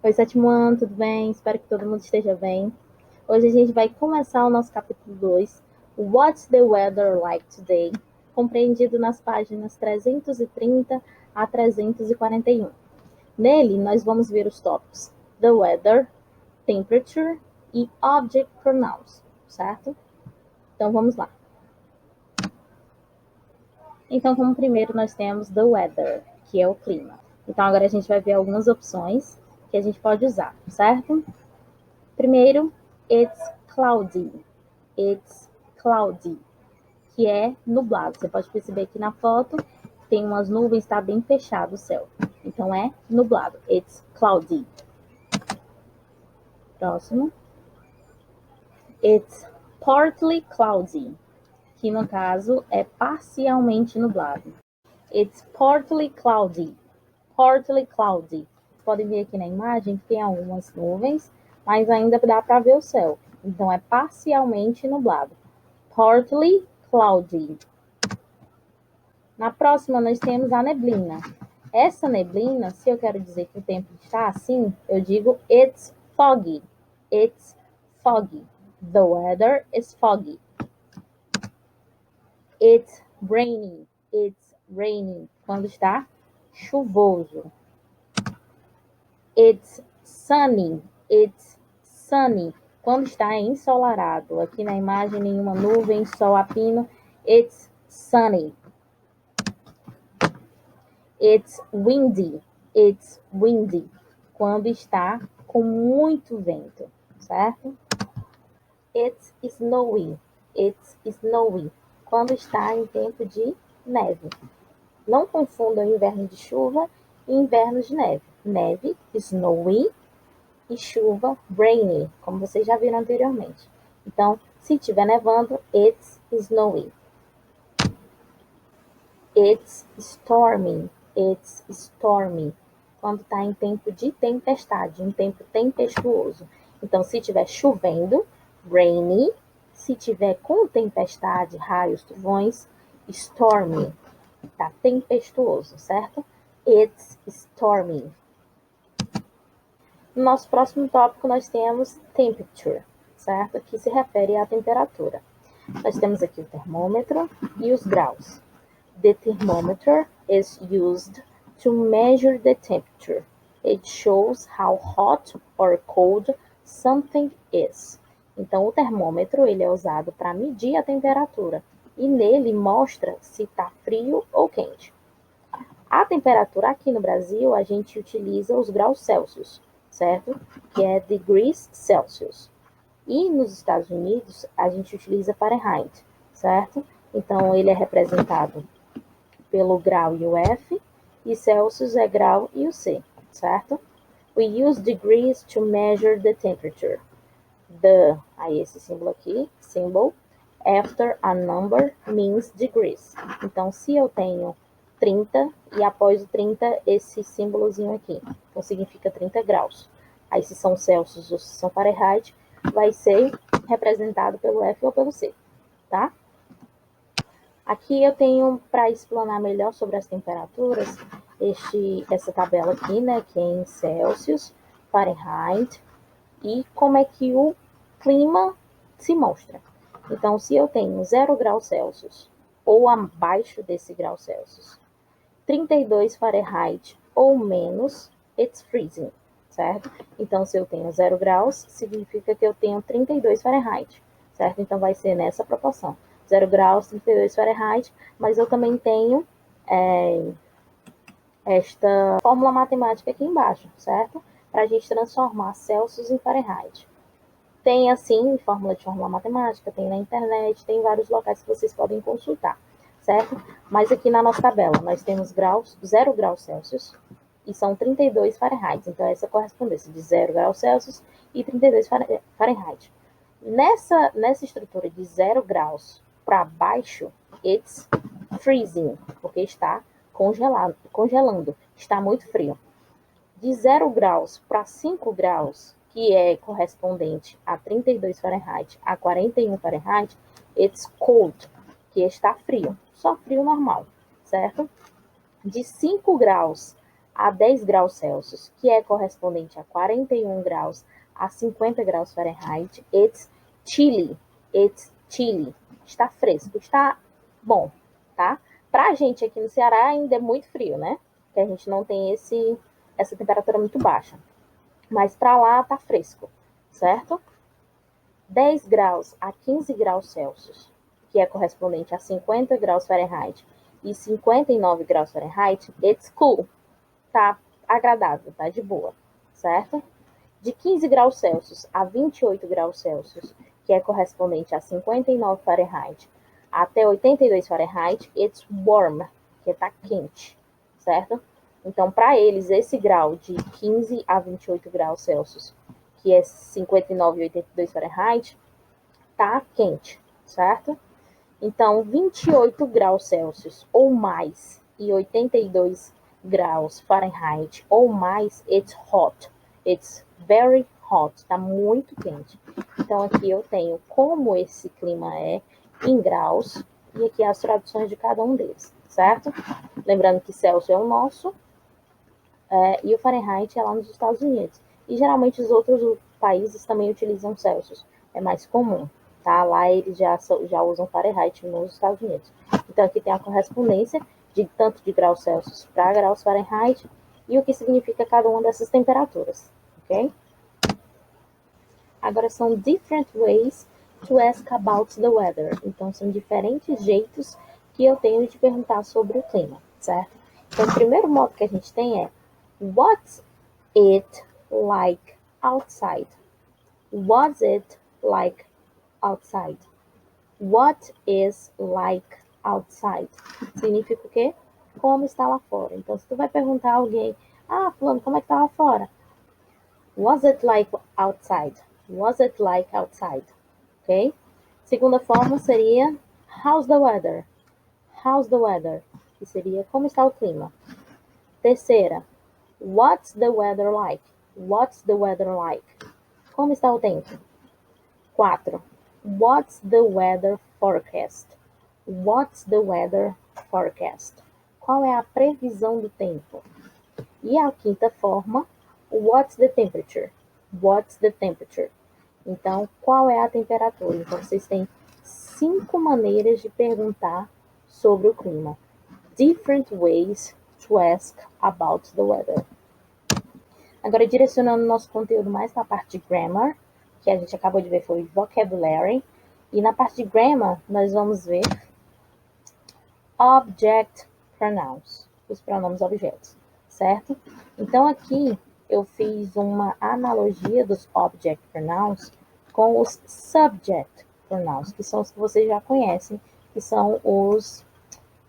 Oi, sétimo ano, tudo bem? Espero que todo mundo esteja bem. Hoje a gente vai começar o nosso capítulo 2, What's the Weather Like Today? Compreendido nas páginas 330 a 341. Nele, nós vamos ver os tópicos The Weather, Temperature e Object Pronouns, certo? Então, vamos lá. Então, como primeiro, nós temos The Weather, que é o clima. Então, agora a gente vai ver algumas opções que a gente pode usar, certo? Primeiro, it's cloudy. It's cloudy, que é nublado. Você pode perceber que na foto tem umas nuvens, está bem fechado o céu. Então é nublado. It's cloudy. Próximo. It's partly cloudy, que no caso é parcialmente nublado. It's partly cloudy. Partly cloudy. Podem ver aqui na imagem que tem algumas nuvens, mas ainda dá para ver o céu. Então é parcialmente nublado. Partly cloudy. Na próxima, nós temos a neblina. Essa neblina, se eu quero dizer que o tempo está assim, eu digo it's foggy. It's foggy. The weather is foggy. It's rainy. It's raining. Quando está chuvoso. It's sunny. It's sunny. Quando está ensolarado. Aqui na imagem, nenhuma nuvem, sol a pino. It's sunny. It's windy. It's windy. Quando está com muito vento, certo? It's snowy. It's snowy. Quando está em tempo de neve. Não confundam inverno de chuva e inverno de neve. Neve, snowy, e chuva, rainy, como vocês já viram anteriormente. Então, se estiver nevando, it's snowy. It's stormy. It's stormy. Quando está em tempo de tempestade, um tempo tempestuoso. Então, se estiver chovendo, rainy. Se tiver com tempestade, raios, trovões, stormy. Está tempestuoso, certo? It's stormy. No nosso próximo tópico, nós temos temperature, certo? Que se refere à temperatura. Nós temos aqui o termômetro e os graus. The thermometer is used to measure the temperature. It shows how hot or cold something is. Então, o termômetro ele é usado para medir a temperatura e nele mostra se está frio ou quente. A temperatura aqui no Brasil, a gente utiliza os graus Celsius, certo? Que é degrees Celsius. E nos Estados Unidos, a gente utiliza Fahrenheit, certo? Então, ele é representado pelo grau e o F, e Celsius é grau e o C, certo? We use degrees to measure the temperature. Aí esse símbolo aqui, symbol, after a number means degrees. Então, se eu tenho 30 e após o 30, esse símbolozinho aqui, então significa 30 graus. Aí se são Celsius ou se são Fahrenheit, vai ser representado pelo F ou pelo C, tá? Aqui eu tenho, para explanar melhor sobre as temperaturas, essa tabela aqui, né, que é em Celsius, Fahrenheit, e como é que o clima se mostra. Então, se eu tenho 0 graus Celsius ou abaixo desse grau Celsius, 32 Fahrenheit ou menos, it's freezing, certo? Então, se eu tenho 0 graus, significa que eu tenho 32 Fahrenheit, certo? Então, vai ser nessa proporção. 0 graus, 32 Fahrenheit, mas eu também tenho esta fórmula matemática aqui embaixo, certo? Para a gente transformar Celsius em Fahrenheit. Tem, assim, fórmula matemática, tem na internet, tem vários locais que vocês podem consultar, certo? Mas aqui na nossa tabela, nós temos 0 graus Celsius e são 32 Fahrenheit. Então, essa correspondência de 0 graus Celsius e 32 Fahrenheit. Nessa estrutura de 0 graus para baixo, it's freezing, porque está congelando, está muito frio. De 0 graus para 5 graus, que é correspondente a 32 Fahrenheit a 41 Fahrenheit, it's cold, que está frio, só frio normal, certo? De 5 graus a 10 graus Celsius, que é correspondente a 41 graus a 50 graus Fahrenheit, it's chilly. It's chilly. Está fresco, está bom, tá? Pra gente aqui no Ceará ainda é muito frio, né? Porque a gente não tem essa temperatura muito baixa. Mas pra lá tá fresco, certo? 10 graus a 15 graus Celsius, que é correspondente a 50 graus Fahrenheit e 59 graus Fahrenheit, it's cool. Tá agradável, tá de boa, certo? De 15 graus Celsius a 28 graus Celsius, que é correspondente a 59 Fahrenheit, até 82 Fahrenheit, it's warm, que tá quente, certo? Então, para eles, esse grau de 15 a 28 graus Celsius, que é 59 e 82 Fahrenheit, tá quente, certo? Então, 28 graus Celsius ou mais e 82 graus Fahrenheit ou mais, it's hot. It's very hot, tá muito quente. Então, aqui eu tenho como esse clima é em graus e aqui as traduções de cada um deles, certo? Lembrando que Celsius é o nosso e o Fahrenheit é lá nos Estados Unidos. E geralmente os outros países também utilizam Celsius, é mais comum, tá? Lá eles já usam Fahrenheit nos Estados Unidos. Então, aqui tem a correspondência de tanto de graus Celsius para graus Fahrenheit e o que significa cada uma dessas temperaturas, ok? Agora são different ways to ask about the weather. Então, são diferentes jeitos que eu tenho de perguntar sobre o clima, certo? Então, o primeiro modo que a gente tem é what's it like outside? What's it like outside? What is like outside? Significa o quê? Como está lá fora. Então, se tu vai perguntar a alguém, fulano, como é que tá lá fora? Was it like outside? Was it like outside? Ok? Segunda forma seria how's the weather? How's the weather? Que seria como está o clima. Terceira, what's the weather like? What's the weather like? Como está o tempo? 4. What's the weather forecast? What's the weather forecast? Qual é a previsão do tempo? E a quinta forma, what's the temperature? What's the temperature? Então, qual é a temperatura? Então, vocês têm 5 maneiras de perguntar sobre o clima. Different ways to ask about the weather. Agora, direcionando nosso conteúdo mais para a parte de grammar, que a gente acabou de ver foi vocabulary. E na parte de grammar, nós vamos ver object pronouns, os pronomes objetos, certo? Então, aqui eu fiz uma analogia dos object pronouns com os subject pronouns, que são os que vocês já conhecem, que são os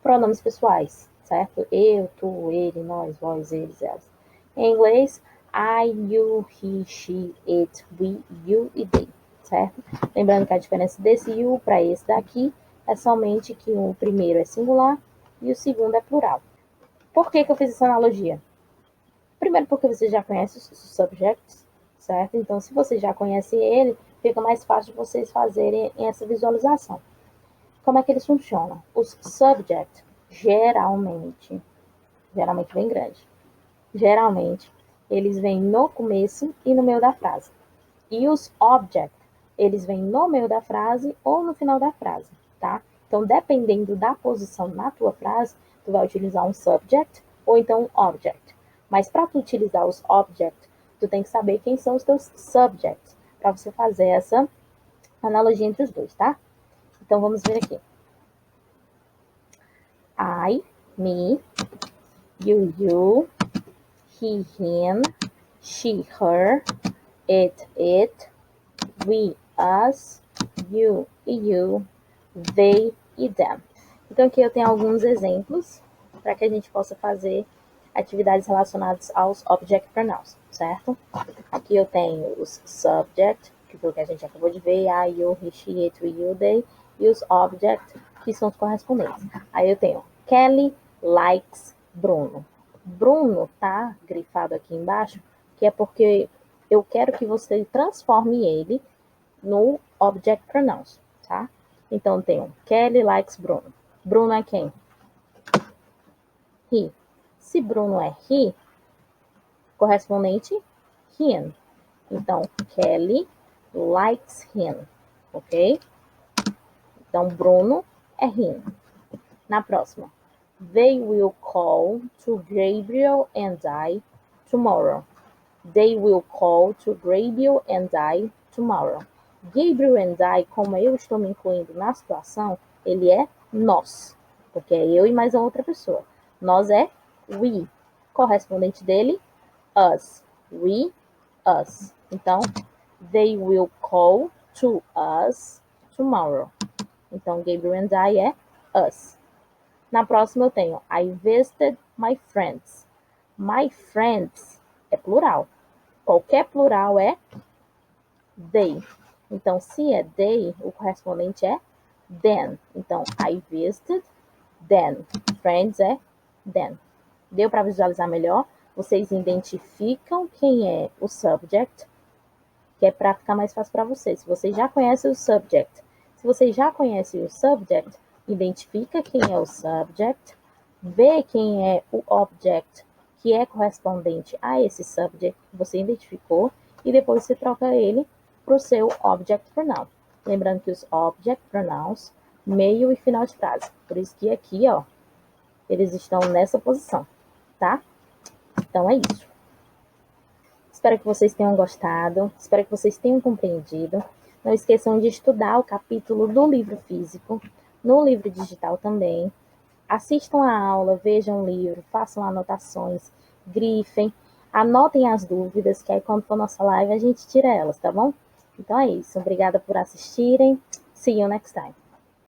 pronomes pessoais, certo? Eu, tu, ele, nós, vós, eles, elas. Em inglês, I, you, he, she, it, we, you e they, certo? Lembrando que a diferença desse you para esse daqui é somente que o primeiro é singular e o segundo é plural. Por que eu fiz essa analogia? Primeiro porque você já conhece os subjects, certo? Então, se você já conhece ele, fica mais fácil de vocês fazerem essa visualização. Como é que eles funcionam? Os subject, geralmente bem grande, geralmente, eles vêm no começo e no meio da frase. E os object, eles vêm no meio da frase ou no final da frase, tá? Então, dependendo da posição na tua frase, tu vai utilizar um subject ou então um object. Mas para tu utilizar os object, tu tem que saber quem são os teus subjects, para você fazer essa analogia entre os dois, tá? Então, vamos ver aqui. I, me, you, he, him, she, her, it, we, us, you e you, they e them. Então, aqui eu tenho alguns exemplos para que a gente possa fazer atividades relacionadas aos object pronouns, certo? Aqui eu tenho os subject, que foi o que a gente acabou de ver, I, you, he, she, it, we, you, they, e os object, que são os correspondentes. Aí eu tenho Kelly likes Bruno. Bruno tá grifado aqui embaixo, que é porque eu quero que você transforme ele no object pronouns, tá? Então, eu tenho Kelly likes Bruno. Bruno é quem? He. Se Bruno é he, correspondente, him. Então, Kelly likes him, ok? Então, Bruno é him. Na próxima. They will call to Gabriel and I tomorrow. They will call to Gabriel and I tomorrow. Gabriel and I, como eu estou me incluindo na situação, ele é nós, porque é eu e mais a outra pessoa. Nós é we. Correspondente dele, us. We, us. Então, they will call to us tomorrow. Então, Gabriel and I é us. Na próxima eu tenho I visited my friends. My friends é plural. Qualquer plural é they. Então, se é they, o correspondente é them. Então, I visited them. Friends é them. Deu para visualizar melhor? Vocês identificam quem é o subject, que é para ficar mais fácil para vocês. Se vocês já conhecem o subject, identifica quem é o subject, vê quem é o object, que é correspondente a esse subject que você identificou, e depois você troca ele para o seu object pronoun. Lembrando que os object pronouns, meio e final de frase. Por isso que aqui, ó, eles estão nessa posição, tá? Então, é isso. Espero que vocês tenham gostado, espero que vocês tenham compreendido. Não esqueçam de estudar o capítulo do livro físico, no livro digital também. Assistam a aula, vejam o livro, façam anotações, grifem, anotem as dúvidas, que aí quando for nossa live a gente tira elas, tá bom? Então é isso. Obrigada por assistirem. See you next time.